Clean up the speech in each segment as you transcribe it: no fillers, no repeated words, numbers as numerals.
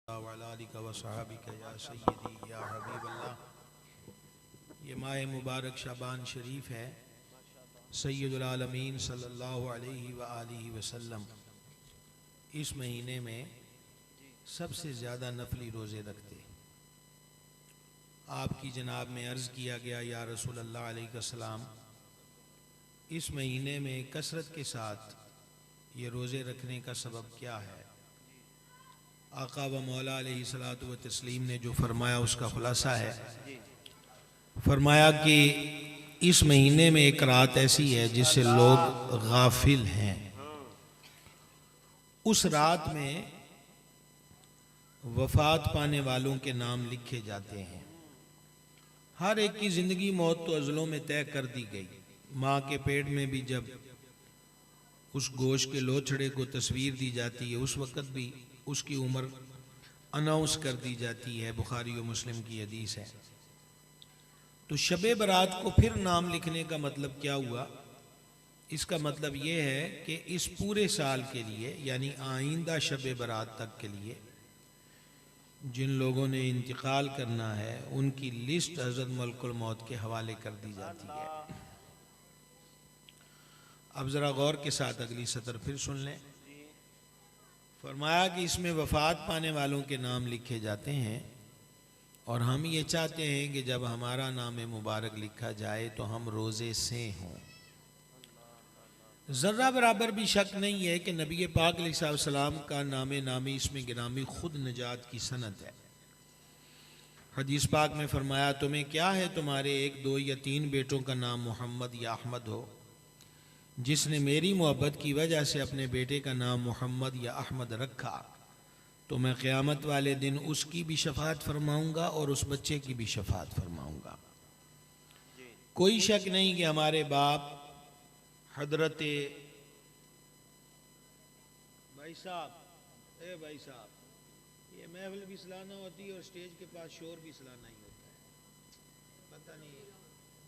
ये माह मुबारक शाबान शरीफ है। सैयदुल आलमीन सल्लल्लाहु अलैहि व आलिहि वसल्लम इस महीने में सबसे ज़्यादा नफली रोज़े रखते। आपकी जनाब में अर्ज़ किया गया, या रसूल अल्लाह अलैहिस्सलाम, इस महीने में कसरत के साथ ये रोज़े रखने का सबब क्या है? आका व मौला अलैहिस्सलातु व तस्लीम ने जो फरमाया उसका खुलासा है। फरमाया कि इस महीने में एक रात ऐसी है जिससे लोग गाफिल हैं। उस रात में वफात पाने वालों के नाम लिखे जाते हैं। हर एक की ज़िंदगी मौत तो अज़लों में तय कर दी गई। माँ के पेट में भी जब उस गोश्त के लोचड़े को तस्वीर दी जाती है, उस वक़्त भी उसकी उम्र अनाउंस कर दी जाती है। बुखारी और मुस्लिम की हदीस है। तो शबे बरात को फिर नाम लिखने का मतलब क्या हुआ? इसका मतलब ये है कि इस पूरे साल के लिए, यानी आइंदा शबे बरात तक के लिए जिन लोगों ने इंतकाल करना है, उनकी लिस्ट हज़रत मलकुल मौत के हवाले कर दी जाती है। अब ज़रा गौर के साथ अगली सतर फिर सुन लें। फरमाया कि इसमें वफ़ात पाने वालों के नाम लिखे जाते हैं और हम ये चाहते हैं कि जब हमारा नाम मुबारक लिखा जाए तो हम रोज़े से हों। ज़र्रा बराबर भी शक नहीं है कि नबी पाक अलैहिस्सलाम का नाम नामी इसमें गिरामी खुद निजात की सनद है। हदीस पाक में फरमाया, तुम्हें क्या है तुम्हारे एक, दो या तीन बेटों का नाम मोहम्मद या अहमद हो? जिसने मेरी मोहब्बत की वजह से अपने बेटे का नाम मोहम्मद या अहमद रखा तो मैं क़यामत वाले दिन उसकी भी शफाअत फरमाऊँगा और उस बच्चे की भी शफाअत फरमाऊँगा। कोई शक नहीं कि हमारे बाप हजरत भाई साहब, ये महफिल भी सलाना होती है और स्टेज के पास शोर भी सलाना ही होता है।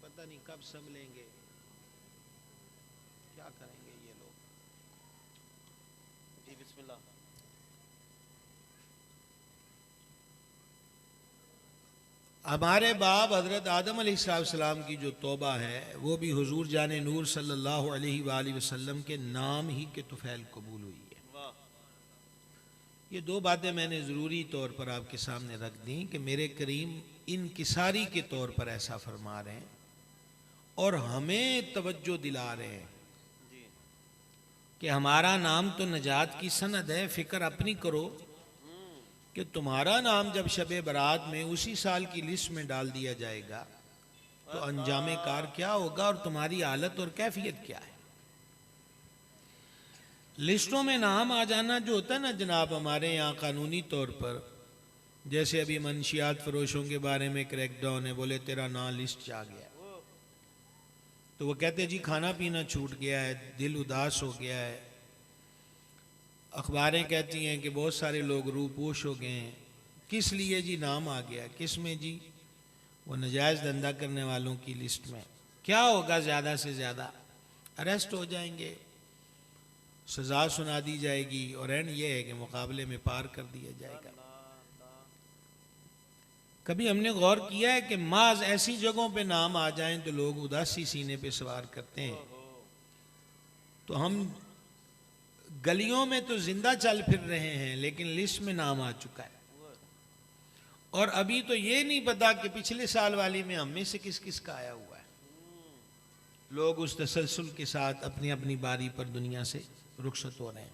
पता नहीं कब संभलेंगे, क्या करेंगे ये लोग। जी बिस्मिल्लाह। हमारे बाप हज़रत आदम अलैहिस्सलाम की जो तौबा है वो भी हुजूर जाने नूर सल्लल्लाहु अलैहि वसल्लम के नाम ही के तुफैल कबूल हुई है। ये दो बातें मैंने ज़रूरी तौर पर आपके सामने रख दी कि मेरे करीम इनकिसारी के तौर पर ऐसा फरमा रहे हैं और हमें तवज्जो दिला रहे हैं कि हमारा नाम तो नजात की सनद है। फ़िक्र अपनी करो कि तुम्हारा नाम जब शबे बरात में उसी साल की लिस्ट में डाल दिया जाएगा तो अंजामे कार क्या होगा और तुम्हारी हालत और कैफियत क्या है। लिस्टों में नाम आ जाना जो होता है ना जनाब, हमारे यहाँ कानूनी तौर पर, जैसे अभी मंशियात फरोशों के बारे में क्रैकडाउन है, बोले तेरा नाम लिस्ट आ गया, तो वो कहते जी खाना पीना छूट गया है, दिल उदास हो गया है। अखबारें कहती हैं कि बहुत सारे लोग रूपोश हो गए हैं। किस लिए जी नाम आ गया? किस में जी? वो नजायज़ धंधा करने वालों की लिस्ट में। क्या होगा? ज़्यादा से ज़्यादा अरेस्ट हो जाएंगे, सज़ा सुना दी जाएगी और एंड ये है कि मुकाबले में पार कर दिया जाएगा। कभी हमने गौर किया है कि माज ऐसी जगहों पे नाम आ जाएं तो लोग उदासी सीने पे सवार करते हैं। तो हम गलियों में तो जिंदा चल फिर रहे हैं लेकिन लिस्ट में नाम आ चुका है और अभी तो ये नहीं पता कि पिछले साल वाली में हम में से किस किस का आया हुआ है। लोग उस तसलसल के साथ अपनी अपनी बारी पर दुनिया से रुखसत हो रहे हैं।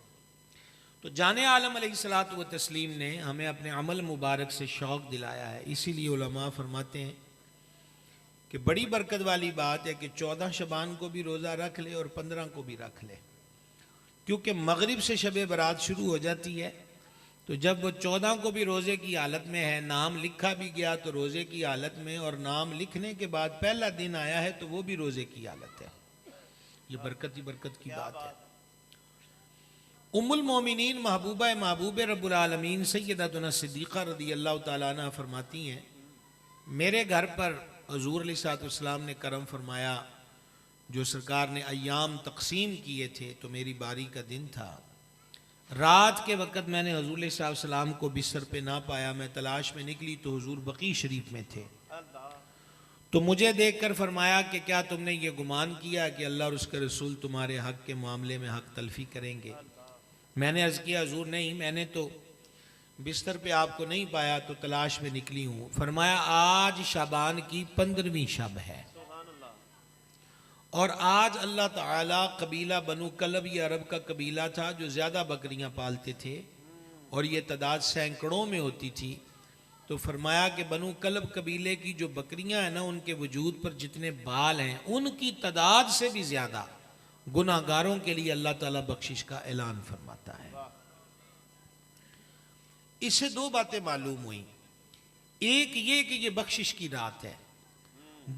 तो जाने आलम अलैहिस्सलातु व तस्लीम ने हमें अपने अमल मुबारक से शौक़ दिलाया है। इसीलिए उलमा फरमाते हैं कि बड़ी बरकत वाली बात है कि 14 शबान को भी रोज़ा रख ले और 15 को भी रख ले, क्योंकि मगरिब से शबे बरात शुरू हो जाती है। तो जब वो 14 को भी रोज़े की हालत में है, नाम लिखा भी गया तो रोज़े की हालत में, और नाम लिखने के बाद पहला दिन आया है तो वो भी रोज़े की हालत है। ये बरकत ही बरकत की बात है। उम्मुल मोमिनीन महबूबा महबूब रब्बुल आलमीन सय्यदतुना सिद्दीक़ा रज़ियल्लाहु ताला अन्हा फरमाती हैं, मेरे घर पर हुज़ूर अलैहिस्सलाम ने करम फरमाया, जो सरकार ने अय्याम तकसीम किए थे तो मेरी बारी का दिन था। रात के वक़्त मैंने हुज़ूर सल्लल्लाहु को बिस्तर पे ना पाया, मैं तलाश में निकली तो हुज़ूर बकी शरीफ में थे। तो मुझे देखकर फरमाया कि क्या तुमने ये गुमान किया कि अल्लाह और उसके रसूल तुम्हारे हक़ के मामले में हक़ तलफ़ी करेंगे? मैंने अर्ज़ किया हुज़ूर नहीं, मैंने तो बिस्तर पे आपको नहीं पाया तो तलाश में निकली हूँ। फरमाया आज शाबान की 15वीं शब है और आज अल्लाह ताला कबीला बनु कलब, ये अरब का कबीला था जो ज़्यादा बकरियां पालते थे और ये तादाद सैकड़ों में होती थी। तो फरमाया कि बनु कलब कबीले की जो बकरियां हैं ना, उनके वजूद पर जितने बाल हैं उनकी तादाद से भी ज़्यादा गुनाहगारों के लिए अल्लाह ताला बख्शिश का ऐलान फरमाता है। इससे दो बातें मालूम हुई, एक ये कि ये बख्शिश की रात है,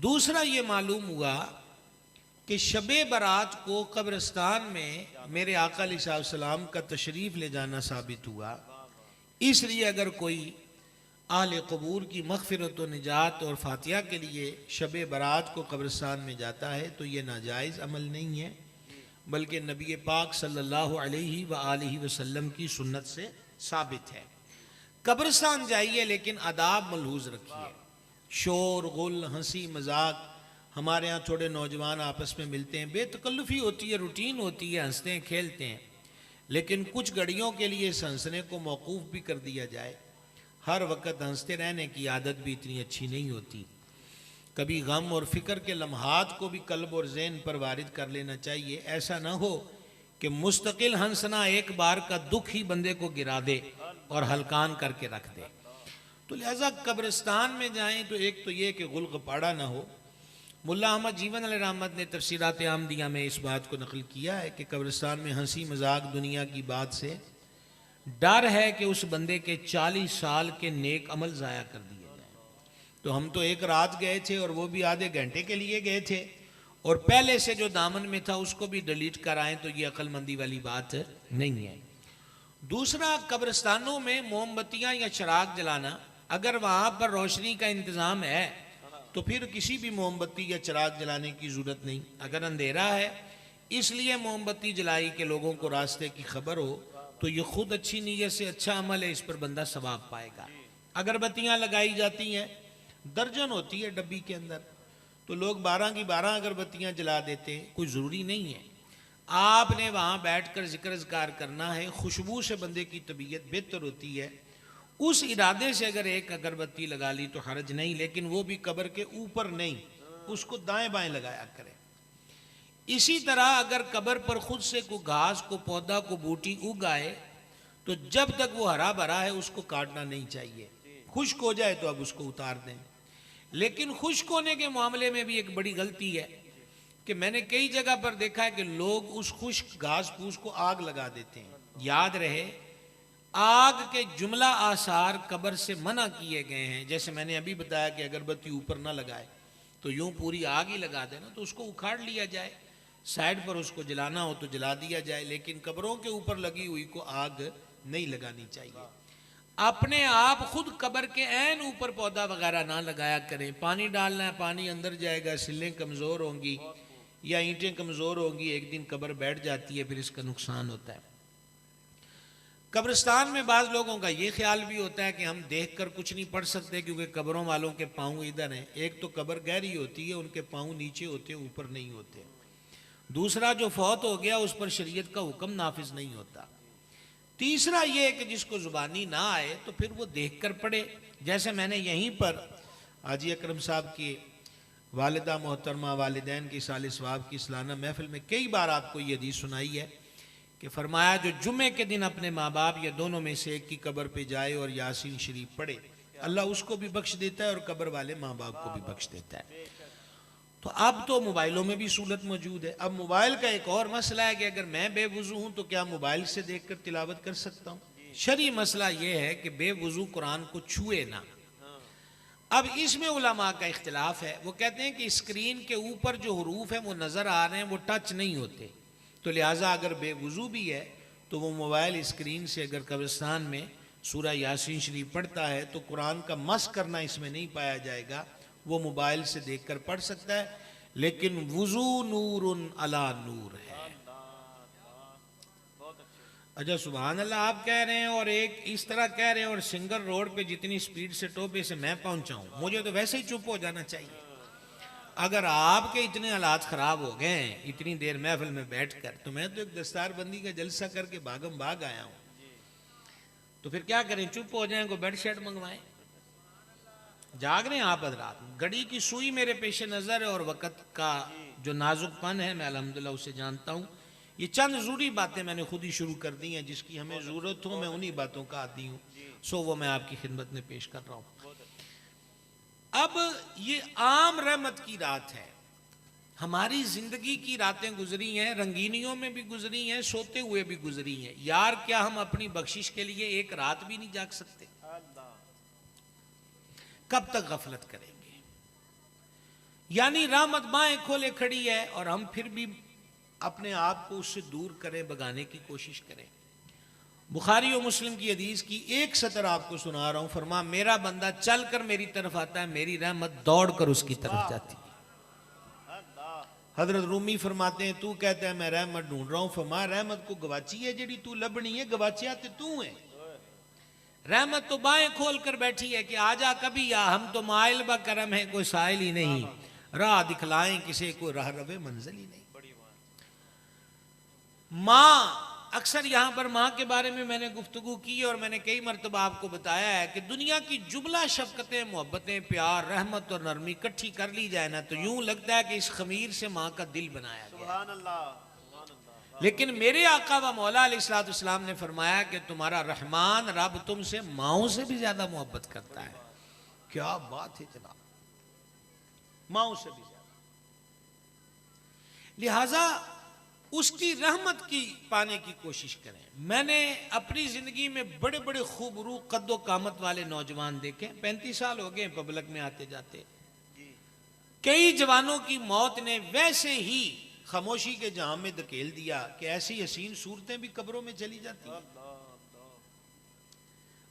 दूसरा ये मालूम हुआ कि शबे बारात को कब्रिस्तान में मेरे आका अलैहिस्सलाम का तशरीफ़ ले जाना साबित हुआ। इसलिए अगर कोई आले कबूर की मग़फ़िरत व निजात और फातिहा के लिए शबे बारात को कब्रिस्तान में जाता है तो ये नाजायज़ अमल नहीं है, बल्कि नबी पाक सल्लल्लाहु अलैहि व आलिहि वसल्लम की सुन्नत से साबित है। कब्रिस्तान जाइए लेकिन आदाब मलहूज़ रखिए। शोर गुल, हंसी मजाक, हमारे यहाँ थोड़े नौजवान आपस में मिलते हैं, बेतकल्लुफ़ी होती है, रूटीन होती है, हंसते हैं खेलते हैं, लेकिन कुछ घड़ियों के लिए इस हंसने को मौकूफ़ भी कर दिया जाए। हर वक्त हंसते रहने की आदत भी इतनी अच्छी नहीं होती। कभी गम और फ़िक्र के लम्हात को भी कल्ब और ज़हन पर वारिद कर लेना चाहिए। ऐसा ना हो कि मुस्तकिल हंसना एक बार का दुख ही बंदे को गिरा दे और हलकान करके रख दे। तो लिहाजा कब्रिस्तान में जाएं तो एक तो ये कि गुल गपाड़ा ना हो। मुल्ला अहमद जीवन अलैहिर्रहमत ने तफसीरात आमदिया में इस बात को नकल किया है कि कब्रिस्तान में हंसी मजाक दुनिया की बात से डर है कि उस बंदे के 40 साल के नेक अमल ज़ाया कर दिए जाए। तो हम तो एक रात गए थे और वो भी आधे घंटे के लिए गए थे, और पहले से जो दामन में था उसको भी डिलीट कराएं तो ये अक्लमंदी वाली बात नहीं है। दूसरा, कब्रिस्तानों में मोमबत्तियाँ या चिराग जलाना, अगर वहाँ पर रोशनी का इंतज़ाम है तो फिर किसी भी मोमबत्ती या चिराग जलाने की ज़रूरत नहीं। अगर अंधेरा है इसलिए मोमबत्ती जलाई कि लोगों को रास्ते की खबर हो, तो ये खुद अच्छी नीयत से अच्छा अमल है, इस पर बंदा सवाब पाएगा। अगरबत्तियाँ लगाई जाती हैं, दर्जन होती है डब्बी के अंदर, तो लोग 12 की 12 अगरबत्तियाँ जला देते हैं, कोई ज़रूरी नहीं है। आपने वहाँ बैठकर जिक्र अज़कार करना है, खुशबू से बंदे की तबीयत बेहतर होती है। उस इरादे से अगर एक अगरबत्ती लगा ली तो हर्ज नहीं, लेकिन वो भी कब्र के ऊपर नहीं, उसको दाएं बाएं लगाया करें। इसी तरह अगर कब्र पर खुद से कोई घास को पौधा को बूटी उग आए तो जब तक वो हरा भरा है उसको काटना नहीं चाहिए। खुश्क हो जाए तो अब उसको उतार दें। लेकिन खुश्क होने के मामले में भी एक बड़ी गलती है कि मैंने कई जगह पर देखा है कि लोग उस खुश्क घास फूस को आग लगा देते हैं। याद रहे, आग के जुमला आसार कब्र से मना किए गए हैं। जैसे मैंने अभी बताया कि अगरबत्ती ऊपर ना लगाए तो यूं पूरी आग ही लगा देना, तो उसको उखाड़ लिया जाए, साइड पर उसको जलाना हो तो जला दिया जाए, लेकिन कब्रों के ऊपर लगी हुई को आग नहीं लगानी चाहिए। अपने आप खुद कब्र के ऐन ऊपर पौधा वगैरह ना लगाया करें। पानी डालना है, पानी अंदर जाएगा, सिलें कमज़ोर होंगी या ईंटें कमज़ोर होंगी, एक दिन कब्र बैठ जाती है, फिर इसका नुकसान होता है। कब्रिस्तान में बाज़ लोगों का ये ख्याल भी होता है कि हम देख कर कुछ नहीं पढ़ सकते क्योंकि कब्रों वालों के पाँव इधर हैं। एक तो कब्र गहरी होती है, उनके पाँव नीचे होते हैं, ऊपर नहीं होते। दूसरा, जो फौत हो गया उस पर शरीयत का हुक्म नाफिज नहीं होता। तीसरा ये कि जिसको ज़ुबानी ना आए तो फिर वो देख कर पढ़े। जैसे मैंने यहीं पर हाजी अकरम साहब की वालिदा मोहतरमा वालिदैन की साल सवाब की सालाना महफिल में कई बार आपको ये हदीस सुनाई है कि फरमाया जो जुम्मे के दिन अपने माँ बाप या दोनों में से एक की कब्र पे जाए और यासीन शरीफ पढ़े, अल्लाह उसको भी बख्श देता है और कब्र वाले माँ बाप को भी बख्श देता है। तो अब तो मोबाइलों में भी सूरत मौजूद है। अब मोबाइल का एक और मसला है कि अगर मैं बेवुज़ू हूँ तो क्या मोबाइल से देखकर तिलावत कर सकता हूँ? शरई मसला ये है कि बेवुज़ू कुरान को छुए ना। अब इसमें उलमा का इख्तिलाफ है। वो कहते हैं कि स्क्रीन के ऊपर जो हरूफ हैं वो नज़र आ रहे हैं, वो टच नहीं होते, तो लिहाजा अगर बेवुज़ू भी है तो वो मोबाइल स्क्रीन से अगर कब्रिस्तान में सूरह यासीन शरीफ पढ़ता है तो कुरान का मस करना इसमें नहीं पाया जाएगा, वो मोबाइल से देखकर पढ़ सकता है। लेकिन वुज़ू नूरुन अला नूर है। अच्छा सुभान अल्लाह आप कह रहे हैं और एक इस तरह कह रहे हैं, और सिंगल रोड पे जितनी स्पीड से टोपे से मैं पहुंचाऊं, मुझे तो वैसे ही चुप हो जाना चाहिए। अगर आपके इतने हालात खराब हो गए हैं इतनी देर महफिल में बैठकर, तो मैं तो एक दस्तारबंदी का जलसा करके भागम भाग आया हूं, तो फिर क्या करें, चुप हो जाएं, को बेड शेड मंगवाएं? जाग रहे हैं आप हजरात? घड़ी की सुई मेरे पेश नजर है और वक़्त का जो नाजुकपन है मैं अल्हम्दुलिल्लाह उसे जानता हूं। ये चंद जरूरी बातें मैंने खुद ही शुरू कर दी हैं, जिसकी हमें जरूरत हो मैं उन्हीं बातों का आदी हूं, सो वो मैं आपकी खिदमत में पेश कर रहा हूं। अब ये आम रहमत की रात है, हमारी जिंदगी की रातें गुजरी हैं, रंगीनियों में भी गुजरी हैं, सोते हुए भी गुजरी हैं। यार क्या हम अपनी बख्शिश के लिए एक रात भी नहीं जाग सकते? कब तक गफलत करेंगे? यानी रहमत बाएं खोले खड़ी है और हम फिर भी अपने आप को उससे दूर करें, भगाने की कोशिश करें। बुखारी और मुस्लिम की हदीस की एक सतर आपको सुना रहा हूं, फरमा मेरा बंदा चल कर मेरी तरफ आता है, मेरी रहमत दौड़ कर उसकी तरफ जाती है। हजरत रूमी फरमाते हैं तू कहता है मैं रहमत ढूंढ रहा हूं, फरमा रहमत को गवाची है जेड़ी तू लबनी है, गवाचिया तो तू है। रहमत तो बाएं खोल कर बैठी है कि आजा कभी या, हम तो माइल ब करम है कोई साइल ही नहीं, राह दिखलाएं किसे को राह रवे मंजिल ही नहीं। माँ, अक्सर यहां पर माँ के बारे में मैंने गुफ्तगू की और मैंने कई मरतबा आपको बताया है कि दुनिया की जुमला शफकतें, मोहब्बतें, प्यार, रहमत और नरमी इकट्ठी कर ली जाए ना तो यूं लगता है कि इस खमीर से माँ का दिल बनाया गया। लेकिन मेरे आका व मौला अलैहिस्सलाम ने फरमाया कि तुम्हारा रहमान रब तुमसे माओं से भी ज्यादा मोहब्बत करता है। क्या बात है जनाब, माओं से भी ज्यादा। लिहाजा उसकी रहमत की पाने की कोशिश करें। मैंने अपनी जिंदगी में बड़े बड़े खूबरू कद्दो कामत वाले नौजवान देखे, 35 साल हो गए पब्लिक में आते जाते। कई जवानों की मौत ने वैसे ही खामोशी के जाम में धकेल दिया कि ऐसी हसीन सूरतें भी कब्रों में चली जाती हैं।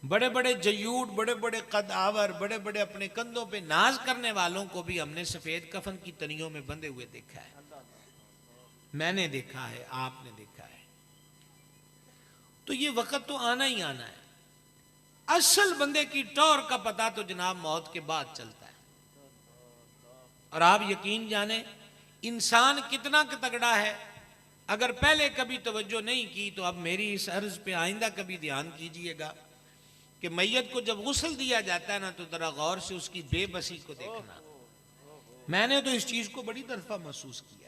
बड़े बड़े जयूट, बड़े बड़े कद आवर, बड़े बड़े अपने कंधों पे नाज करने वालों को भी हमने सफेद कफन की तनियों में बंधे हुए देखा है। मैंने देखा है, आपने देखा है। तो ये वक्त तो आना ही आना है। असल बंदे की टौर का पता तो जनाब मौत के बाद चलता है। और आप यकीन जाने इंसान कितना तगड़ा है, अगर पहले कभी तवज्जो नहीं की तो अब मेरी इस अर्ज पे आइंदा कभी ध्यान कीजिएगा कि मैयत को जब गुस्ल दिया जाता है ना तो जरा गौर से उसकी बेबसी को देखना। मैंने तो इस चीज को बड़ी दफा महसूस किया है।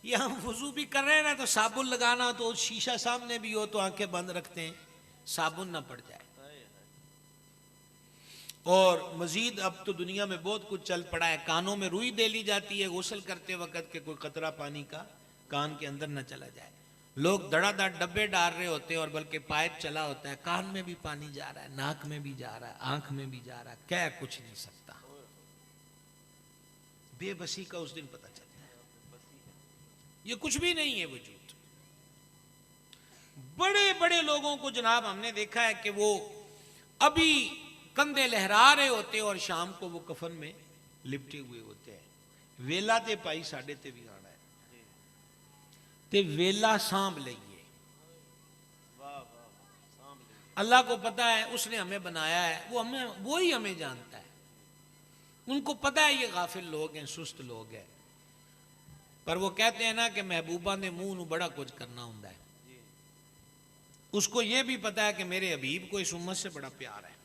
ये हम वजू भी कर रहे हैं ना तो साबुन लगाना, तो शीशा सामने भी हो तो आंखें बंद रखते हैं साबुन ना पड़ जाए। और मजीद अब तो दुनिया में बहुत कुछ चल पड़ा है, कानों में रुई दे ली जाती है गुस्ल करते वक्त के कोई कतरा पानी का कान के अंदर न चला जाए। लोग धड़ाधड़ डब्बे डाल रहे होते हैं और बल्कि पाइप चला होता है, कान में भी पानी जा रहा है, नाक में भी जा रहा है, आंख में भी जा रहा है, क्या कुछ नहीं सकता। बेबसी का उस दिन पता चलता है, ये कुछ भी नहीं है वजूद। बड़े बड़े लोगों को जनाब हमने देखा है कि वो अभी कंधे लहरा रहे होते और शाम को वो कफन में लिपटे हुए होते हैं। वेला ते पाई साढ़े ते भी आना है ते वेला सांभ लइए। अल्लाह को पता है, उसने हमें बनाया है, वो ही हमें जानता है। उनको पता है ये गाफिल लोग हैं, सुस्त लोग हैं, पर वो कहते हैं ना कि महबूबा ने मुंह नू बड़ा कुछ करना होता है। उसको ये भी पता है कि मेरे हबीब को इस उम्मत से बड़ा प्यार है,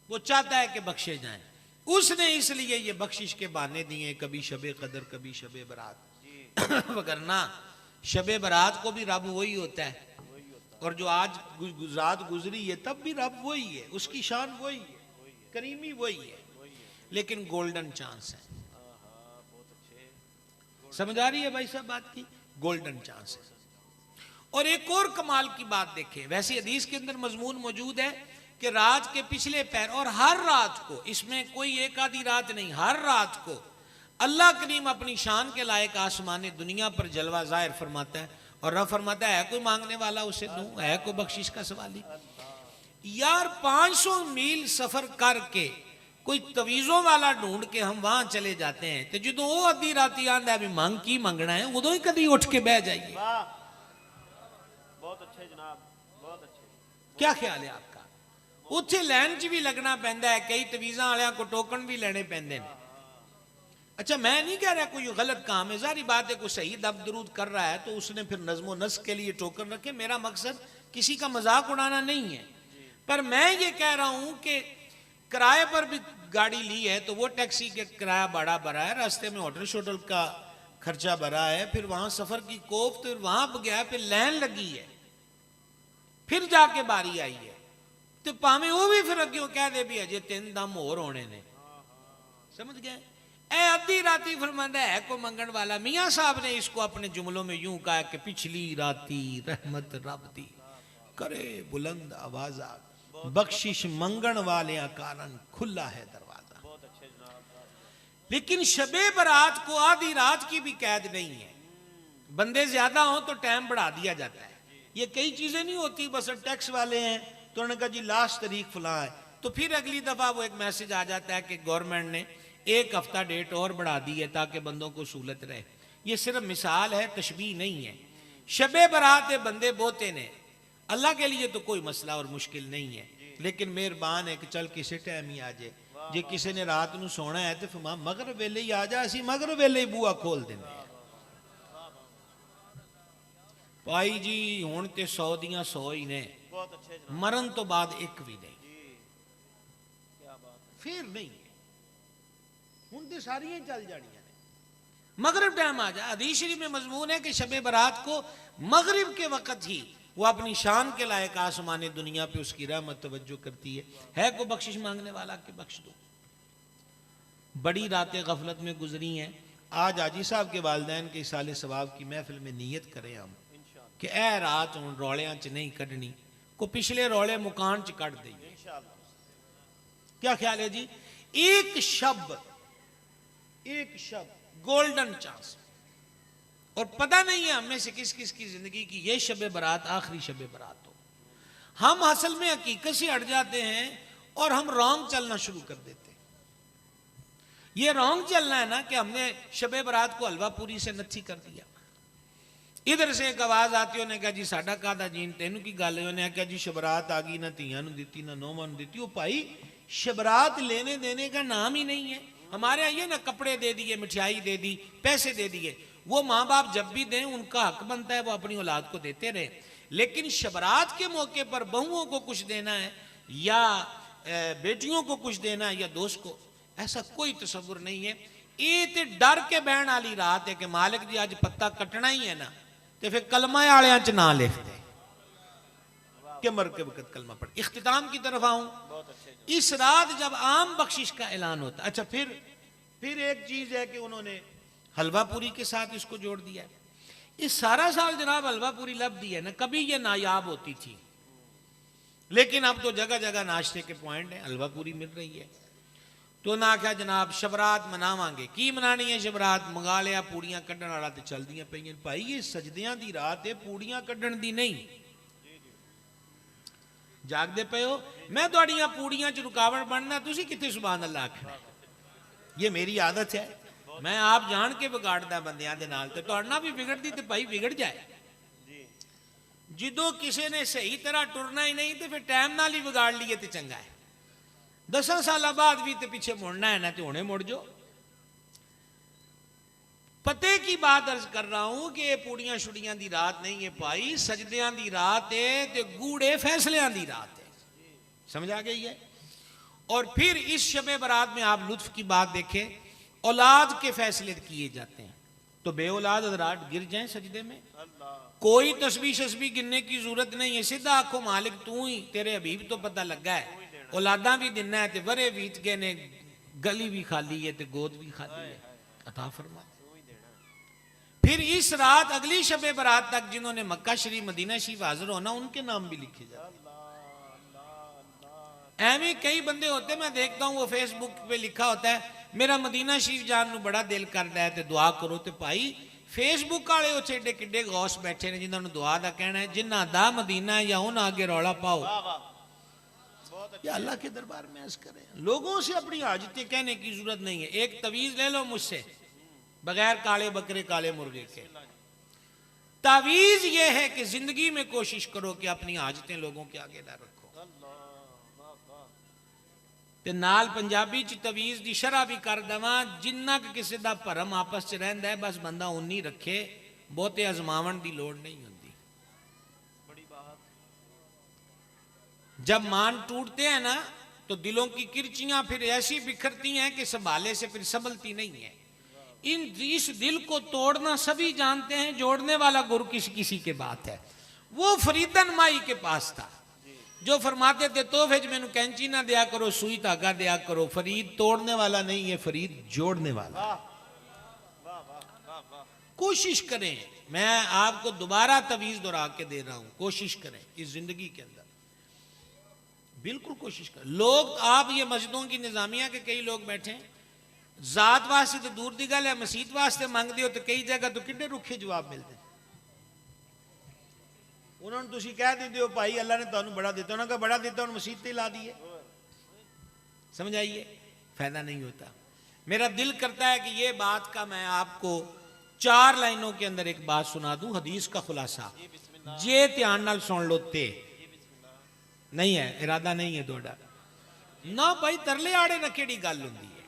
वो चाहता है कि बख्शे जाएं। उसने इसलिए ये बख्शिश के बहाने दिए, कभी शबे कदर कभी शबे बरात। वरना शबे बरात को भी रब वही होता है, और जो आज रात गुजरी है तब भी रब वही है, उसकी शान वही है, करीमी वही है, लेकिन गोल्डन चांस है। समझ आ रही है भाई साहब बात की? गोल्डन चांस है। और एक और कमाल की बात देखें, वैसे हदीस के अंदर मजमून मौजूद है कि रात के पिछले पैर, और हर रात को, इसमें कोई एक आधी रात नहीं, हर रात को अल्लाह करीम अपनी शान के लायक आसमान दुनिया पर जलवा जाहिर फरमाता है। और रब फरमाता है कोई मांगने वाला उसे दूं, है कोई बख्शिश का सवाली। यार 500 मील सफर करके कोई तवीजों वाला ढूंढ के हम वहां चले जाते हैं, तो जो वो अद्धी राती आंदा भी मांग की मंगना है, उदो ही कभी उठ के बह जाइए। अच्छे जनाब, बहुत अच्छे। क्या ख्याल है आपका? उत्थे लाइन च भी लगना पैंदा है, कई तवीज़ां वालियां को टोकन भी लेने पैंदे ने। अच्छा, मैं नहीं कह रहा कोई गलत काम है, जारी बात है कोई सही दब दरूद कर रहा है तो उसने फिर नज़्मो नस्क के लिए टोकन रखे। मेरा मकसद किसी का मजाक उड़ाना नहीं है, पर मैं ये कह रहा हूं कि किराए पर भी गाड़ी ली है तो वो टैक्सी के किराया बड़ा भरा है, रास्ते में होटल शोटल का खर्चा भरा है, फिर वहां सफर की कोफ, तो वहां पर गया, फिर लाइन लगी है, फिर जाके बारी आई है, तो भावें वो भी फिर अगे कह दे भी अजे 3 दम होर होने ने। समझ गए? ए अद्धी राती फरमांदा है को मंगण वाला। मियाँ साहब ने इसको अपने जुमलों में यूं कहा कि पिछली राती रहमत रब दी करे बुलंद आवाजा, बख्शिश मंगण वाले कारण खुला है दरवाजा। बहुत अच्छे जनाब। लेकिन शबे बरात को आधी रात की भी कैद नहीं है। बंदे ज्यादा हो तो टाइम बढ़ा दिया जाता है। ये कई चीजें नहीं होती, बस टैक्स वाले हैं तो उन्होंने कहा जी लास्ट तारीख फलां है, तो फिर अगली दफा वो एक मैसेज आ जाता है कि गवर्नमेंट ने 1 हफ्ता डेट और बढ़ा दी है ताकि बंदों को सहूलत रहे। ये सिर्फ मिसाल है, तशबीह नहीं है। शबे बरात है, बंदे बोते ने, अल्लाह के लिए तो कोई मसला और मुश्किल नहीं है, लेकिन मेहरबान है कि चल किसी टाइम ही आ जाए। जे किसी ने रात को सोना है तो फिर मगरब वेले ही आ जा, असी मगरब वेले ही बूआ खोल देंगे। भाई जी हुण ते 100 दियां 100 ही ने, बहुत अच्छे जनाब। मरण तो बाद एक भी नहीं, क्या बात है। फिर नहीं है, हुण ते सारियां चल जानियां ने। मगरिब टाइम आ जा, हदीस शरीफ में मजमून है कि शबे बरात को मगरिब के वक्त ही वो अपनी शान के लायक आसमानी दुनिया पे उसकी रहमत तवज्जो करती है कोई बख्शिश मांगने वाला कि बख्श दो। बड़ी रातें गफलत में गुजरी हैं। आज हाजी साहब के वालिदैन के साले सवाब की महफिल में नीयत करें हम कि ए रात हूँ रौलियां च नहीं कढ़नी, को पिछले रौले मुकान च कढ़ दईए। इंशाअल्लाह। क्या ख्याल है जी? एक शब्द गोल्डन चांस, और पता नहीं है हमें से किस किस की जिंदगी की ये शबे बरात आखिरी शबे बरात हो। हम असल में हकीकत से हट जाते हैं और हम रॉन्ग चलना शुरू कर देते हैं। ये रॉन्ग चलना है ना कि हमने शबे बरात को हलवा पूरी से नथी कर दिया। इधर से एक आवाज आती, उन्हें कहा जी साडा कादा जीन तेनू की गल है, उन्हें कहा जी शबरात आ गई, ना धीयां नूं दित्ती ना नौवां नूं दित्ती। ओ भाई शबरात लेने देने का नाम ही नहीं है। हमारे यहाँ ये ना कपड़े दे दिए, मिठाई दे दी, पैसे दे दिए, वो माँ बाप जब भी दें उनका हक बनता है वो अपनी औलाद को देते रहे। लेकिन शबरात के मौके पर बहुओं को कुछ देना है या बेटियों को कुछ देना है या दोस्त को, ऐसा कोई तस्वुर नहीं है। ये तो डर के बहन वाली रात है कि मालिक जी अज पत्ता कटना ही है ना, तो फिर कलमा वाले च ना लिख दे कि मर के वक्त कलमा पढ़। इख्तिताम की तरफ आऊं, इस रात जब आम बख्शिश का ऐलान होता, अच्छा फिर एक चीज है कि उन्होंने हलवा पूरी के साथ इसको जोड़ दिया। इस सारा साल जनाब हलवा पूरी लफ्ज़ है ना, कभी ये नायाब होती थी, लेकिन अब तो जगह जगह नाश्ते के पॉइंट है, हलवा पूरी मिल रही है। तो ना क्या जनाब शबरात मनावांगे, की मनानी है शबरात, मंगा लिया पूड़ियां कड्ढण वाला ते चलदियां पईयां। भाई ये सजदियां दी रात है, पूड़ियां कड्ढण दी नहीं। जागदे पे हो, मैं तुहाड़ियां पूड़ियां च रुकावट बनना, तुसी कित्थे सुभान अल्लाह आखना। ये मेरी आदत है, मैं आप जान के बिगाड़दा बंदियां दे नाल, ते तुहाड़े भी बिगड़दी ते भाई बिगड़ जाए। जिदों किसी ने सही तरह टुरना ही नहीं तो फिर टाइम नाल ही बिगाड़ लिए तो चंगा है। 10 साल बाद भी तो पीछे मुड़ना है ना, तो हुणे मुड़ जाओ। पते की बात अर्ज कर रहा हूं कि ये पूड़ियां शुड़ियां दी रात नहीं है भाई, सजदियां दी रात है, ते गूढ़े फैसलियां दी रात है। समझ आ गई है? और फिर इस शबे बरात में आप लुत्फ की बात देखें, औलाद के फैसले किए जाते हैं। तो बे औलाद हजरात गिर जाएं सजदे में, कोई तस्बीह शस्बी गिनने की जरूरत नहीं है। सीधा आखो मालिक तू ही, तेरे हबीब तो पता लगा है, औलादा भी दिना है, वरे बीत गए ने, गली भी खाली है ते गोद भी खाली है, अता फरमा। फिर इस रात अगली शबे बरात तक जिन्होंने मक्का शरीफ मदीना शरीफ हाजिर होना, उनके नाम भी लिखे जाते। ऐਵੇਂ कई बंदे होते, मैं देखता हूँ वो फेसबुक पे लिखा होता है मेरा मदीना शरीफ जान नूं बड़ा दिल करता है ते दुआ करो। तो भाई फेसबुक वाले उत्थे एडे किड्डे गौस बैठे ने जिन्होंने दुआ दा कहना है, जिन्ना दा मदीना या उन्हें आगे रौला पाओ या अल्लाह के दरबार में अर्ज करें। लोगों से अपनी हाजतें कहने की जरूरत नहीं है। एक तवीज ले लो मुझसे बगैर काले बकरे काले मुर्गे के, तावीज यह है कि जिंदगी में कोशिश करो कि अपनी आदतें लोगों के आगे ना रखो। अल्लाह वाह वाह ते नाल पंजाबी च तवीज की शरह भी कर देवां, जिन्ना कि किसी का भरम आपस च रहिंदा है बस बंदा उन्नी रखे, बहुते अजमावन की लोड़ नहीं होती। बड़ी बात जब मान टूटते हैं ना तो दिलों की किरचियां फिर ऐसी बिखरती हैं कि संभाले से फिर संभलती नहीं है। इस दिल को तोड़ना सभी जानते हैं, जोड़ने वाला गुरु किसी किसी के बात है। वो फरीदन माई के पास था जो फरमाते थे तोहफे च मैनू कैंची ना दिया करो, सुई धागा दिया करो। फरीद तोड़ने वाला नहीं है, फरीद जोड़ने वाला। वाह वाह वाह वाह वाह कोशिश करें, मैं आपको दोबारा तवीज दोहरा के दे रहा हूं, कोशिश करें इस जिंदगी के अंदर, बिल्कुल कोशिश करें। लोग आप ये मस्जिदों की निजामिया के कई लोग बैठे हैं, जात वास्ते तो दूर की गल है, मसीत वास्ते मंगते हो तो कई जगह तो कितने रुखे जवाब मिलते। उन्होंने तुम कह देते हो भाई अल्लाह ने तुहानू बड़ा दिता, उन्होंने कहा बड़ा दिता उन्होंने मसीत ला दी है। समझ आइए, फायदा नहीं होता। मेरा दिल करता है कि ये बात का मैं आपको 4 लाइनों के अंदर एक बात सुना दूं, हदीस का खुलासा। जे ध्यान नाल सुन लो ते नहीं है, इरादा नहीं है थोड़ा ना भाई, तरले आड़े ना केड़ी गल हुंदी है।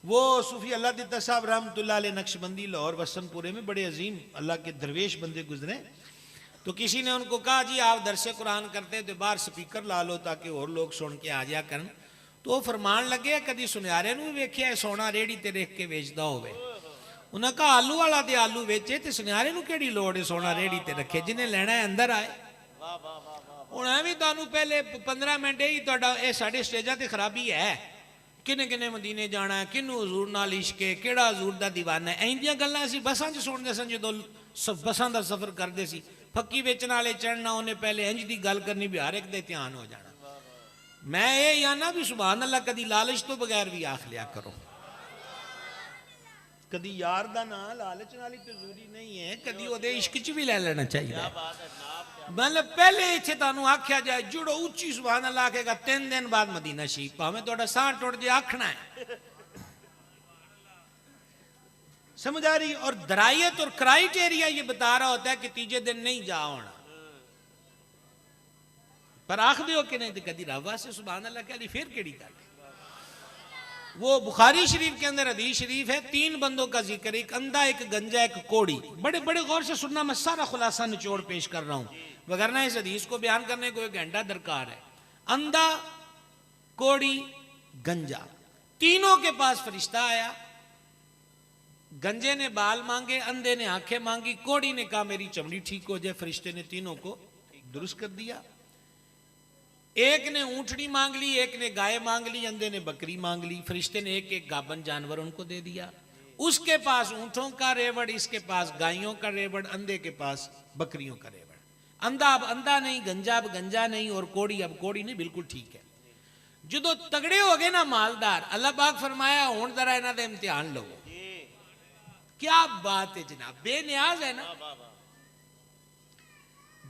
वो सूफी अल्लाह दिता साहब रहमतुल्लाह अलैह नक्शबंदी लाहौर वसनपुरे में बड़े अजीम अल्लाह के दरवेश बंदे गुजरे, तो किसी ने उनको कहा जी आप दरसे कुरान करते तो बाहर स्पीकर ला लो ताकि और लोग सुन के आ जाया करन। तो वो फरमान लगे कदी सुनियारे नूं भी वेख्या सोना रेड़ी ते रख के वेचदा होवे। उन्हें कहा आलू वाला ते आलू वेचे ते सुनियारे नूं केड़ी लोड़ है सोना रेड़ी ते रखे, जिन्हें लेना है अंदर आए। वाह वाह वाह वाह हुण भी तुहानूं पहले 15 मिनट यही तुहाडा ये साडे स्टेजां ते खराबी है, किने किने मदीने जाना है, किनू हजूर नाल इश्क है, केड़ा हजूर दा दीवाना है। इंह दियां गल्लां असीं बसां च सुणदे सन, जदों बसां दा सफर करदे सी। फक्की वेचण वाले चढ़ना, उन्हें पहले इंज दी गल करनी भी हर एक दे ध्यान हो जाना। मैं ये आना भी सुभान अल्लाह कदी लालच तो बगैर भी आख लिया करो, कदी यार दा ना लालच नाल तो जरूरी नहीं है, कदी ओदे इश्क च भी ले लेना चाहिए। बात है नाम क्या मतलब पहले इत्थे तुहानूं आख्या जाए जुड़ो उच्ची सुभान अल्लाह आखेगा 3 दिन बाद मदीना शरीफ, भावें तुहाडा साह टुट जाए आखना है। समझ आ रही? और दरायत और क्राइटेरिया ये बता रहा होता है कि तीजे दिन नहीं जा होना, पर आख दो कि नहीं तो कदी रवा से सुभान अल्लाह कह ली फिर केड़ी गल। वो बुखारी शरीफ के अंदर हदीस शरीफ है, 3 बंदों का जिक्र, एक अंधा, एक गंजा, एक कोड़ी। बड़े बड़े गौर से सुनना, मैं सारा खुलासा निचोड़ पेश कर रहा हूं, वगरना इस हदीस को बयान करने को 1 घंटा दरकार है। अंधा, कोड़ी, गंजा, तीनों के पास फरिश्ता आया। गंजे ने बाल मांगे, अंधे ने आंखें मांगी, कोड़ी ने कहा मेरी चमड़ी ठीक हो जाए। फरिश्ते ने तीनों को दुरुस्त कर दिया। एक ने ऊंटनी मांग ली, एक ने गाय मांग ली, अंधे ने बकरी मांग ली। फरिश्ते ने एक एक गाबन जानवर उनको दे दिया। उसके पास ऊंटों का रेवड़, इसके पास गायों का रेवड़, अंधे के पास बकरियों का रेवड़। अंधा अब अंधा नहीं, गंजा अब गंजा नहीं, और कोड़ी अब कोड़ी नहीं, बिल्कुल ठीक है। जो तगड़े हो गए ना मालदार, अल्लाह पाक फरमाया हुण जरा इन्हां दे इम्तिहान लो। क्या बात है जनाब, बेनियाज है ना, वाह वाह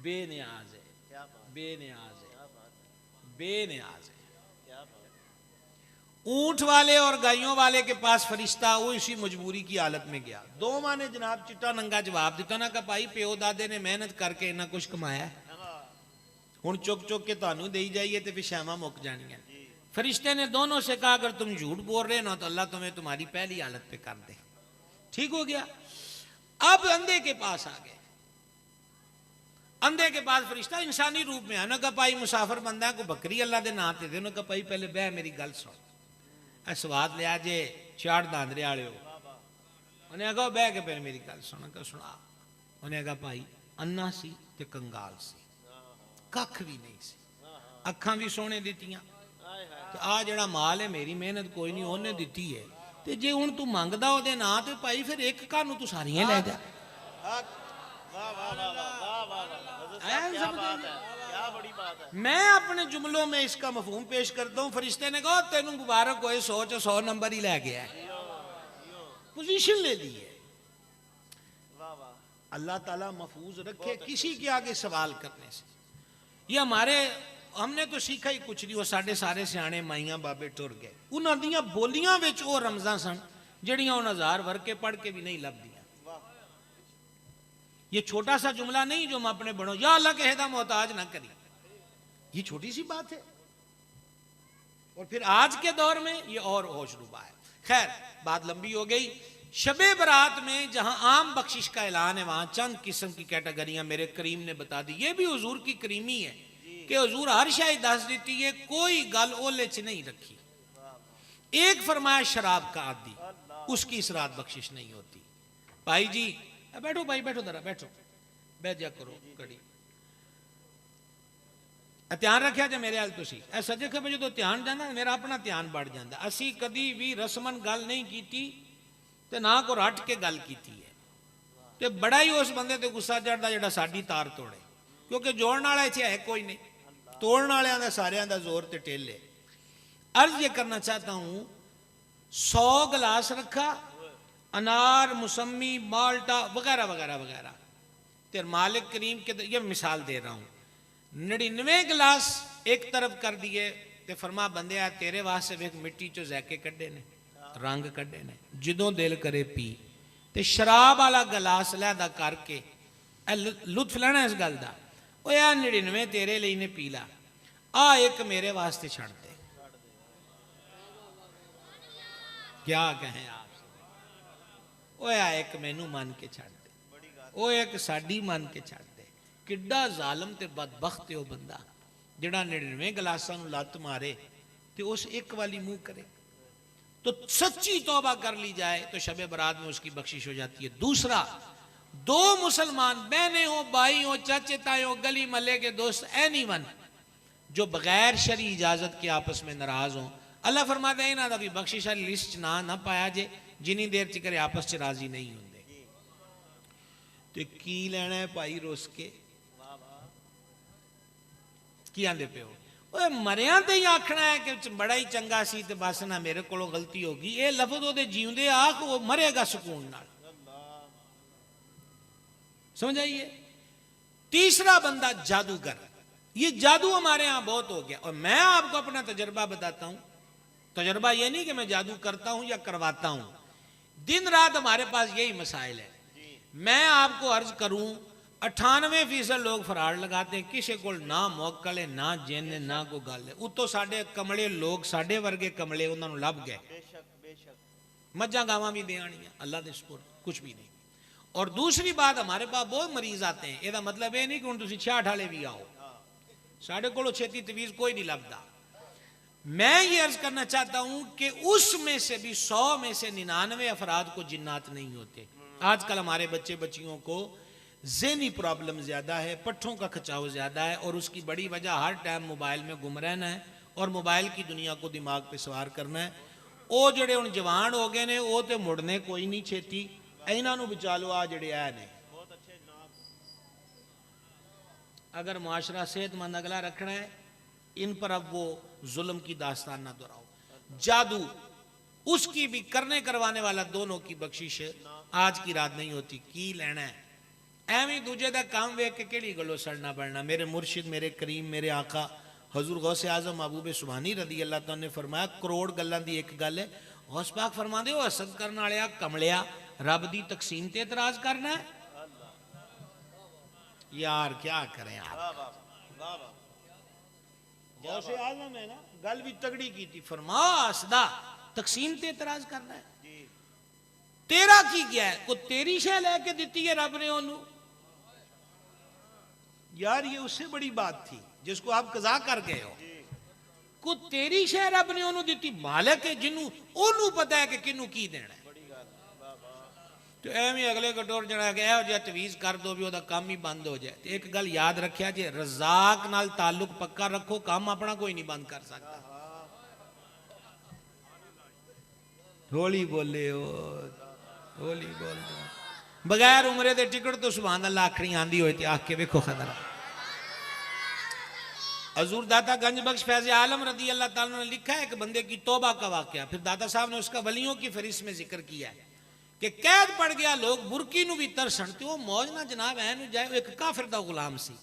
बेनियाज है, क्या बात बेनियाज है, क्या बात है बेनियाज है। क्या बात ऊंट वाले और गायों वाले के पास फरिश्ता वो इसी मजबूरी की हालत में गया। दो मां ने जनाब चिट्टा नंगा जवाब दिता ना, कहा भाई प्यो दादे ने मेहनत करके इन्ना कुछ कमाया, हुण चुक चुक के तुहानू देई जाइए तो फिर शामा मुक जानियां। फरिश्ते ने दोनों से कहा अगर तुम झूठ बोल रहे ना तो अल्लाह तुम्हें तुम्हारी पहली हालत पे कर दे। ठीक हो गया। अब अंधे के पास आ गए। अंधे के पास फरिश्ता इंसानी रूप में है ना, कहा भाई मुसाफिर बंदा को बकरी अल्लाह दे नाम ते दे। उन्होंने कहा भाई पहले बह मेरी गल सुन, ऐ स्वाद लिया जे चाड़ दांदरे आले हो। उन्हें कहा बह के पहले मेरी गल सुन। कहा सुना। उन्हें कहा भाई अन्ना सी ते कंगाल सी, कख भी नहीं सी, अखां भी सोने दित्तियां, आ जड़ा माल है मेरी मेहनत कोई नहीं ओने दित्ती है, ते जे हुण तू मंगदा ओदे नां ते भाई फिर एक घर नूं तू सारियां ले जा। वाह वाह वाह वाह वाह वाह हज़रत साहब, ऐन क्या समझ बात आइए। है, क्या बड़ी बात है। मैं अपने जुमलों में इसका मफहूम पेश करता हूं। फरिश्ते ने कहा तेनू मुबारक होए, 100 नंबर ही लै गया है, पोजीशन ले ली है। वाह वाह अल्लाह ताला महफूज रखे किसी के आगे सवाल करने से। ये हमारे हमने तो सीखा ही कुछ नहीं, वो साढ़े सारे सियाने माइयां बाबे टुर गए। उन्हां दियां बोलियां विच वो रमजां सन जड़ियां उन 1000 वर्के पढ़ के भी नहीं लभदियां। ये छोटा सा जुमला नहीं जो हम अपने बड़ो या अल्लाह के हेदा मोहताज ना करी, ये छोटी सी बात है। और फिर आज के दौर में ये और होशरुबा है। खैर बात लंबी हो गई। शबे बरात में जहां आम बख्शिश का ऐलान है वहां चंद किस्म की कैटेगरियां मेरे करीम ने बता दी। ये भी हुजूर की करीमी है कि हुजूर हर शायद दस देती है, कोई गल ओले च नहीं रखी। एक फरमाया शराब का आदि, उसकी इस रात बख्शिश नहीं होती। भाई जी बैठो, भाई बैठो, जरा बैठो, बैठ जा करो कड़ी ध्यान रखा जे मेरे हाल तुसी ए सजे खबे जो ध्यान जाना मेरा अपना ध्यान बढ़ जाता। असी कदी भी रस्मन गल नहीं की ते ना को रट के गल की है ते बड़ा ही उस बंदे ते गुस्सा चढ़ता जेड़ा साडी तार तोड़े, क्योंकि जोड़न वाला इत्थे है कोई नहीं, तोड़न वालियां दा सारियां दा जोर ते टेले। अर्ज ये करना चाहता हूं 100 गिलास रखा, अनार, मुसम्मी, माल्टा वगैरह वगैरह वगैरह, तेरे मालिक करीम के ये मिसाल दे रहा हूं। 99 गिलास एक तरफ कर दिए ते फरमा बंदे आ तेरे वास्ते वेख मिट्टी चो जैके कड्डे ने, रंग कड्डे ने, जिदों दिल करे पी। ते शराब वाला गिलास लैदा करके लुत्फ लेना इस गल का, ओ यार 99 तेरे लिए ने पी ला, आ एक मेरे वास्ते छड़ दे। क्या कहें आप, ओ एक मैनू मन के छड़ दे, ओ एक साडी मन के छड़ दे। किड्डा जालम ते बदबख्त है वो बंदा जिहड़ा 99 गिलासां नूं लत मारे ते उस एक वाली मुंह करे। तो सच्ची तौबा कर ली जाए तो शबे बरात में उसकी बख्शिश हो जाती है। दूसरा, दो मुसलमान बहने हो, भाई हो, चाचे ताए हो, गली मल्ले के दोस्त, एनीवन जो बगैर शरी इजाजत के आपस में नाराज हो, अल्लाह फरमाता है इन्हां दा भी बख्शिश वाली लिस्ट ना पाया जे जिन्नी देर तक आपस च राजी नहीं होंदे। तो की लेना है भाई रुस के, की आंदे पे हो ओए मरिया ते ही आखना है कि बड़ा ही चंगा सी ते बस ना मेरे कोलों गलती होगी। ये लफ्ज ओदे जीवदे आख वो मरेगा सुकून नाल, समझ आइए। तीसरा बंदा जादूगर, ये जादू हमारे यहां बहुत हो गया। और मैं आपको अपना तजर्बा बताता हूं। तजर्बा ये नहीं कि मैं जादू करता हूं या करवाता हूं, दिन रात हमारे पास यही मसाइल है। मैं आपको अर्ज करूं 98% लोग फराड लगाते हैं, किसी को ना मोकल है, ना जिन है, ना कोई गल है। उतो साडे कमले लोग, साडे वर्गे कमले उन्होंने लभ गए, मज्जा गावां भी दे आनियां अल्लाह दे सुपुर्द, कुछ भी नहीं। और दूसरी बात, हमारे पास बहुत मरीज आते हैं, यदा मतलब ये नहीं कि हुण तुसीं 66 वाले भी आओ, साडे कोलों छेती तवीज कोई नहीं लभदा। मैं ये अर्ज करना चाहता हूं कि उसमें से भी 100 में से 99 अफराद को जिन्नात नहीं होते। आजकल हमारे बच्चे बच्चियों को ज़हनी प्रॉब्लम ज़्यादा है, पट्ठों का खिंचाव ज़्यादा है, और उसकी बड़ी वजह हर टाइम मोबाइल में गुम रहना है और मोबाइल की दुनिया को दिमाग पे सवार करना है। वो जड़े हुण जवान हो गए ने वो तो मुड़ने कोई नहीं छेती, इन्हां नूं बचा लो। आ जड़े आ ने, अगर मुआशरा सेहतमंद अगला रखना है, इन पर अब वो जुल्म की दास्तान ना दोहराओ। जादू उसकी भी करने करवाने वाला दोनों की बख्शिश आज की रात नहीं होती। की लेना है एवं दूजे का काम वेख के केड़ी गलो सड़ना बढ़ना। मेरे मुर्शिद, मेरे करीम, मेरे आका हजूर गौसे आजम महबूब सुभानी रदी अल्लाह तआला ने फरमाया करोड़ गल्लां दी एक गल है। गौस पाक फरमांदे हो हसद करने वाले कमलिया रब दी तकसीम ते एतराज करना है। यार क्या करें आप, गौसे आजम है ना, गल भी तगड़ी की थी। फरमा हसदा तकसीम ते एतराज करना है, तेरा की गया है, को तेरी शह लैके दी है रब ने ओनू। यार ये उससे बड़ी बात थी जिसको आप कजा कर गए हो, को तेरी शह रब ने ओनू दी। मालिक है जिन्नू ओनू पता है कि किन्नू की देना है। तो एवं अगले कटोर जड़ा गया जो तवीज कर दो भी वह काम ही बंद हो जाए। तो एक गल याद रखिया जे रजाक नाल ताल्लुक पक्का रखो, काम अपना कोई नहीं बंद कर सकता। होली बोले हो, होली बोल दो। बगैर उमरे दे टिकट तो सुभान अल्लाह आखरी आंदी होई ते आख के वेखो खतरा। हजूर दाता गंज बख्श फैज़ आलम रदी अल्लाह ताला ने लिखा है एक बंदे की तौबा का वाकया। फिर दाता साहब ने उसका वलियों की फहरिस्त में जिक्र किया है कि कैद पड़ गया, लोग बुरकी नू भी तरसन ते वो मौज ना जनाब है नू जाए। एक काफिर दा गुलाम सी,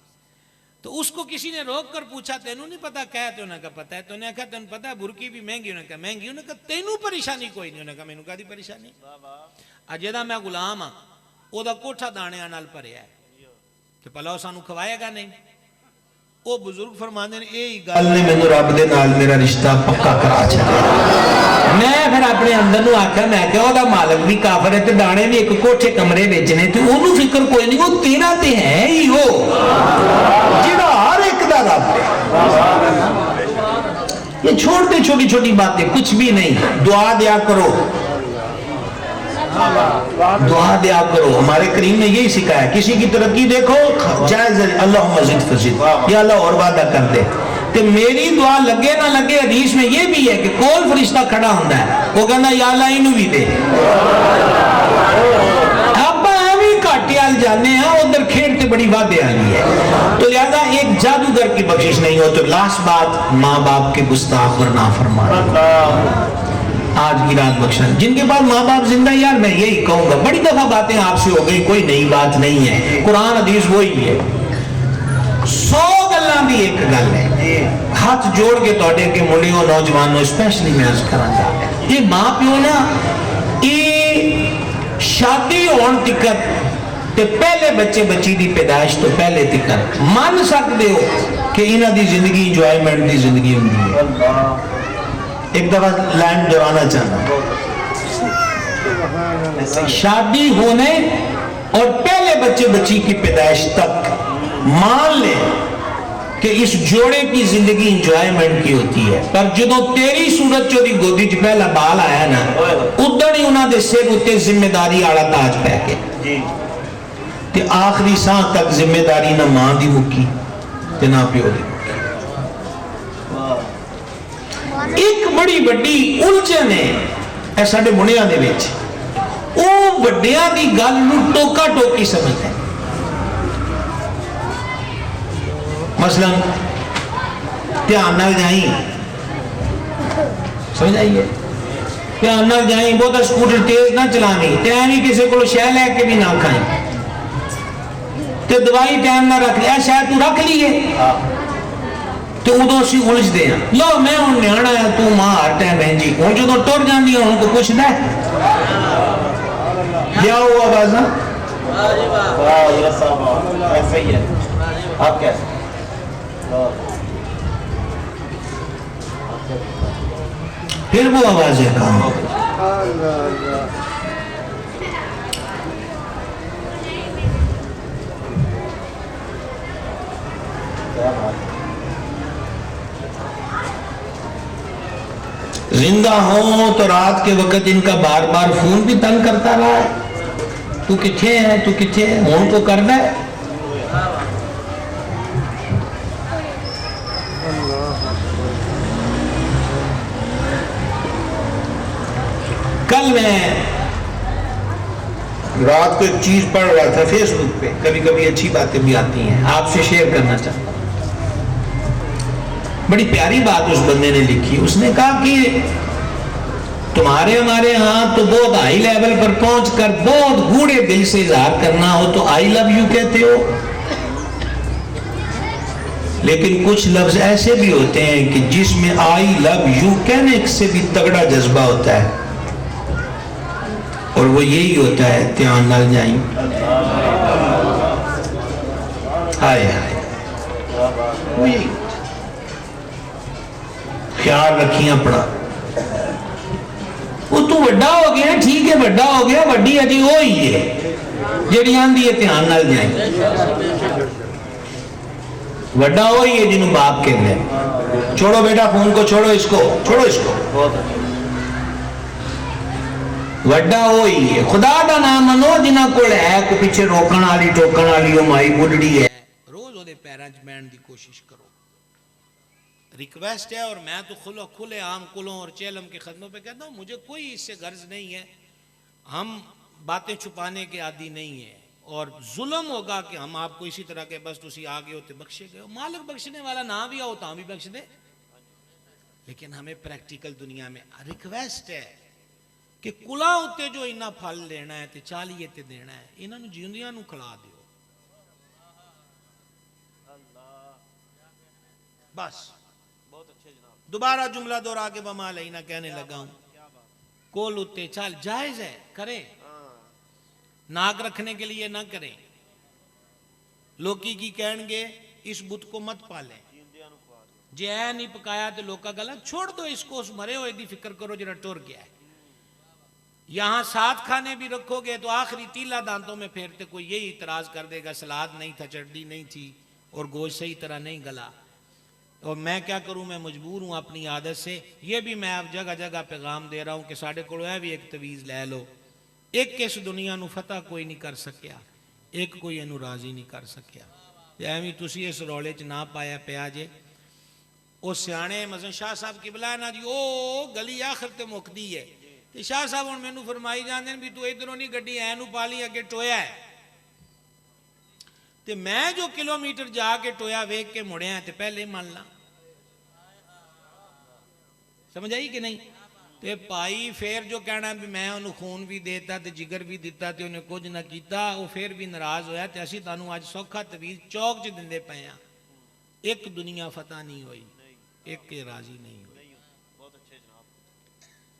तो उसको किसी ने रोक कर पूछा तेनू नहीं पता क्या है? तो उन्होंने कहा पता है। तो उन्हें कहा तेन पता है बुरकी भी महंगी? उन्होंने कहा महंगी। उन्होंने कहा तेनू परेशानी कोई नहीं? उन्होंने कहा मैनू कादी परेशानी? अजेदा मैं गुलाम हाँ, ओदा कोठा दाणियां नाल भरिया है, कि भला सानू खवाएगा नहीं। वो बुजुर्ग फरमाते ने यही गल ने मैनू रब दे नाल मेरा रिश्ता पक्का करा छड्या। मैं फिर अपने अंदर नू आख्या, मैं क्या ओदा मालिक भी काफर है ते दाने भी एक कोठे कमरे बेचने ते ओनू फिक्र कोई नहीं, वो तेरा ते है ही वो जिहड़ा हर एक दा रब है। ये छोड़ दे छोटी छोटी बातें, कुछ भी नहीं। दुआ दिया करो, दुआ दिया करो। हमारे करीम ने यही सिखाया, किसी की तरक्की देखो जायज अल्लाह मजीद फजीद, या अल्लाह और वादा कर दे। ते मेरी दुआ लगे ना लगे, हदीस में ये भी है कि कोल फरिश्ता खड़ा होता है, वो कहना या अल्लाह इनू भी दे। आप एवं घाटे वाल जाने हैं, उधर खेड ते बड़ी वादे वाली है। तो लिहाजा एक जादूगर की बख्शिश नहीं हो। तो लास्ट बात, माँ बाप के गुस्ताख और नाफरमान आज की रात बख्शन। जिनके पास माँ बाप जिंदा, यार मैं यही कहूंगा, बड़ी दफा बातें आपसे हो गई, कोई नई बात नहीं है, कुरान हदीस वही है। 100 गल्लां दी एक गल है। हाथ जोड़ के तोड़े के मुंडियों नौजवानों स्पेशली मैं अर्ज करना चाहता हूं, ये मां प्यो ना ये शादी होने तिकर ते पहले बच्चे बच्ची की पैदाइश तो पहले तिकर मान सकते हो कि इन्हां दी जिंदगी इंजॉयमेंट की जिंदगी होंदी है। एक दफा लैंड दोहराना चाहना, शादी होने और पहले बच्चे बच्ची की पैदाइश तक मान ले कि इस जोड़े की जिंदगी इंजॉयमेंट की होती है, पर जो तेरी सूरत चोरी गोदी च पहला बाल आया ना, उदण ही उन्होंने सिर उत्ते जिम्मेदारी वाला ताज पै के ते आखिरी सांस तक जिम्मेदारी ना मां दी मुक्की ते ना प्यो दी। एक बड़ी बड़ी उलझन है साडे मुंडियां दे विच, वो वड्डियां दी गल नूं टोका टोकी समझदे। मसलन ध्यान नाल जाई, समझ आइए, ध्यान नाल जाई, बहुत स्कूटर तेज ना चलानी, टाइम ही किसी को शह लैके भी ना खाई, ते दवाई टाइम ना रख लिया, शायद तू रख ली है तो उदों असीं उलझते हैं। लो मैं हूं न्याणा है, तू मां हर टाइम है जी, हूं जो टुर जाती है उनको पुछदा क्या हुआ बाजा, आप कैसे फिर वो आवाज है कहां। जिंदा हो तो रात के वक्त इनका बार बार फोन भी तंग करता रहा है, तू किथे है, तू किथे है, फोन तो करना है। कल मैं रात को एक चीज पढ़ रहा था फेसबुक पे, कभी कभी अच्छी बातें भी आती हैं, आपसे शेयर करना चाहता हूं। बड़ी प्यारी बात उस बंदे ने लिखी, उसने कहा कि तुम्हारे हमारे यहाँ तो बहुत हाई लेवल पर पहुंचकर बहुत गूढ़े दिल से इजहार करना हो तो आई लव यू कहते हो, लेकिन कुछ लफ्ज ऐसे भी होते हैं कि जिसमें आई लव यू कहने से भी तगड़ा जज्बा होता है, और वो यही होता है ध्यान नाल जाई। हाय हाय, वो यही ख्याल रखी अपना। वो तू वड्डा हो गया, ठीक है वड्डा हो गया, वड्डी अजी वो ही है जेड़ी आंदी है ध्यान नाल जाए। वड्डा वो ही है जिन्होंने बाप कहते हैं। छोड़ो बेटा फोन को, छोड़ो इसको, छोड़ो इसको। वड्डा वो ही है। खुदा का नाम मनो जिन्हों को है को पीछे रोकण वाली टोकण वाली वो माई बुढ़ड़ी है। रोज ओदे पैरां च बैठण दी कोशिश करो। रिक्वेस्ट है, और मैं तो खुले आम कुलों और चेलम के खत्मों पे कहता हूँ, मुझे कोई इससे गर्ज नहीं है, हम बातें छुपाने के आदी नहीं है, और जुल्म होगा कि हम आपको इसी तरह के बस तुसी आ गए होते बख्शे गए, मालिक बख्शने वाला ना भी आओ तो भी बख्श दे। लेकिन हमें प्रैक्टिकल दुनिया में रिक्वेस्ट है कि कुला उत्ते जो इन्ना फल लेना है ते चालीए ते देना है, इन्होंने जिंदियां नूं खिला दियो बस। दोबारा जुमला दोहरा के बमा लेना कहने लगा हूं, कोल उत्ते चाल जायज है, करें, नाक रखने के लिए ना करें, लोकी की कहणगे इस बुत को मत पालें, जिंदियां नु खवा दो। जे ऐ नहीं पकाया तो लोग का गला छोड़ दो इसको, उस मरे हुए की फिक्र करो जरा टुर गया है। यहां 7 खाने भी रखोगे तो आखिरी तीला दांतों में फेरते कोई यही इतराज कर देगा सलाद नहीं था, चटनी नहीं थी और गोश्त सही तरह नहीं गला। और मैं क्या करूं, मैं मजबूर हूं अपनी आदत से। ये भी मैं अब जगह जगह पैगाम दे रहा हूं कि साढ़े को भी एक तवीज़ लै लो। एक इस दुनिया नू फतह कोई नहीं कर सकिया, एक कोई इनू राजी नहीं कर सकिया। एवं तुसी इस रौले च ना पाया पिया जे। वो सियाने मसन शाह साहब किबला ना जी, ओ गली आखिर ते मुकदी है। तो शाह साहब हुण मैनू फरमाई जांदे भी तू इधरों नहीं गड्डी ऐ नू पा ली, अगे टोया है। ते मैं जो किलोमीटर जाके टोया वेख के मुड़िया ते पहले मान ला। समझ आई कि नहीं? ते भाई फिर जो कहना भी मैं उन्होंने खून भी देता ते जिगर भी दिता ते उन्हें कुछ ना किया, वो फिर भी नाराज होया। ते असीं तुहानू अज सौखा तवीज़ चौक च दिंदे पे हैं। एक दुनिया फतह नहीं हुई, एक के राजी नहीं हुई। बहुत अच्छे जनाब।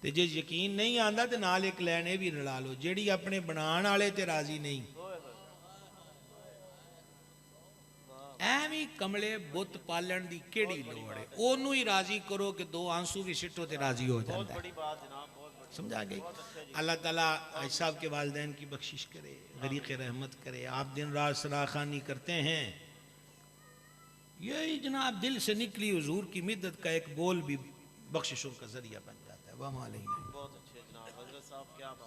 ते जे यकीन नहीं आंदा ते नाल एक लैन ये भी रला लो, जेड़ी अपने बनाण वाले ते राजी नहीं, एवं कमले बुत पालन की केड़ी लोड़ है। ओनू ही राजी करो कि 2 आंसू भी सिटो ते राजी हो बहुत जाता है। बड़ी बात जनाब, बहुत बड़ी। समझा गई? अल्लाह ताला आज साहब के वालिदैन की बख्शिश करे, गरीक़ रहमत करे। आप दिन रात सराखानी करते हैं, यही जनाब दिल से निकली हुजूर की मिद्दत का एक बोल भी बख्शिशों का जरिया बन जाता है। वह मालूम नहीं। बहुत अच्छे जनाब, हजरत साहब क्या बात।